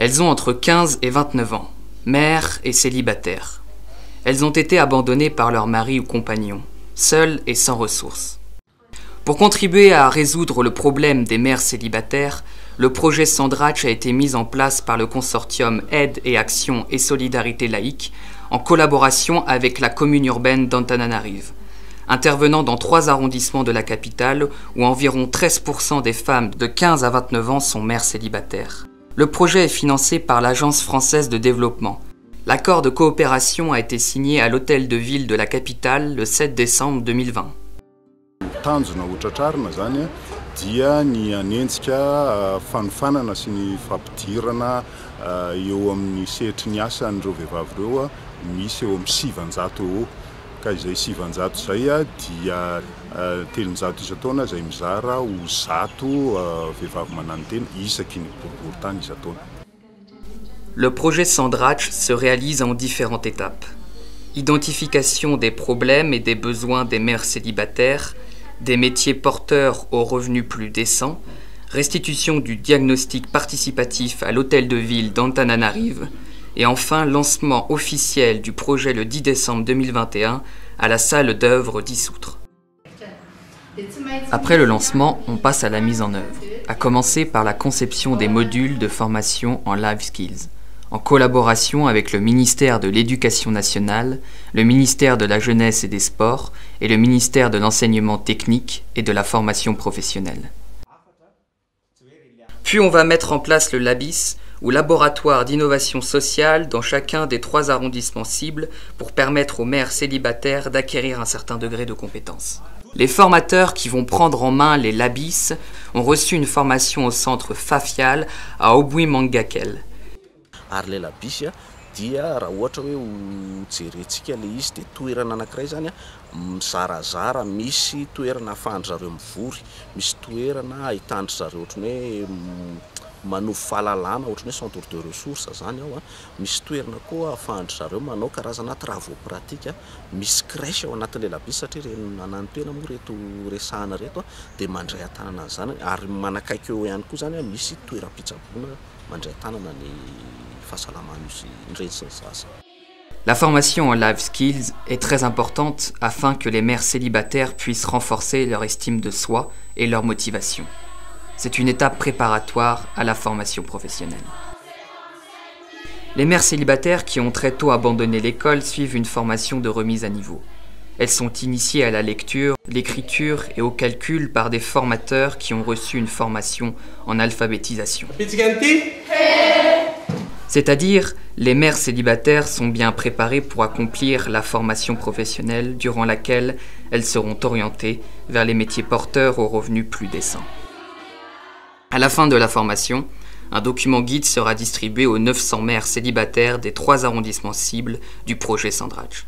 Elles ont entre 15 et 29 ans, mères et célibataires. Elles ont été abandonnées par leur mari ou compagnon, seules et sans ressources. Pour contribuer à résoudre le problème des mères célibataires, le projet Sandratch a été mis en place par le consortium Aide et Action et Solidarité Laïque en collaboration avec la commune urbaine d'Antananarive, intervenant dans 3 arrondissements de la capitale où environ 13% des femmes de 15 à 29 ans sont mères célibataires. Le projet est financé par l'Agence française de développement. L'accord de coopération a été signé à l'hôtel de ville de la capitale le 7 décembre 2020. Tanjona hotratrarina zany dia ny anenjika fanofanana sy ny fampidirana eo amin'ny sehatry ny asan'ireo vehivavy ireo misy eo amin'ny 700 eo. Ka izay 700 zay dia 300 isan-taona izay mizara ho 100 vehivavy mananotena isaky ny boriboritany isan-taona. Le projet Sandratch se réalise en différentes étapes. Identification des problèmes et des besoins des mères célibataires, des métiers porteurs aux revenus plus décents, restitution du diagnostic participatif à l'hôtel de ville d'Antananarive et enfin lancement officiel du projet le 10 décembre 2021 à la salle d'œuvre d'Issoutre. Après le lancement, on passe à la mise en œuvre, à commencer par la conception des modules de formation en Life Skills, en collaboration avec le ministère de l'Éducation nationale, le ministère de la Jeunesse et des Sports et le ministère de l'Enseignement technique et de la formation professionnelle. Puis on va mettre en place le LABIS, ou laboratoire d'innovation sociale dans chacun des 3 arrondissements cibles pour permettre aux mères célibataires d'acquérir un certain degré de compétences. Les formateurs qui vont prendre en main les LABIS ont reçu une formation au centre Fafial à Obouimangakel. Ary le labis dia raha ohatra hoe ho jerentsika le izy dia toerana anankiray zany mizarazara, misy toerana ahafahandry zareo mivory, misy toerana ahitandry zareo ohatrany hoe manovo fahalalana ohatrany hoe centre de ressources zany ao misy toerana koa ahafahandry zareo manao karazana travaux pratiques misy crèche ao anatin'le labis satria reny ananotena moa reto resahana reto dia mandray an-tanana zany ary manakaiky eo ihany koa zany misy toeram-pitsaboana mandray an-tanana ny fahasalamana sy ny reny sy ny sasa. La formation en life skills est très importante afin que les mères célibataires puissent renforcer leur estime de soi et leur motivation. C'est une étape préparatoire à la formation professionnelle. Les mères célibataires qui ont très tôt abandonné l'école suivent une formation de remise à niveau. Elles sont initiées à la lecture, l'écriture et au calcul par des formateurs qui ont reçu une formation en alphabétisation. C'est-à-dire, les mères célibataires sont bien préparées pour accomplir la formation professionnelle durant laquelle elles seront orientées vers les métiers porteurs aux revenus plus décents. À la fin de la formation, un document guide sera distribué aux 900 mères célibataires des 3 arrondissements cibles du projet Sandratch.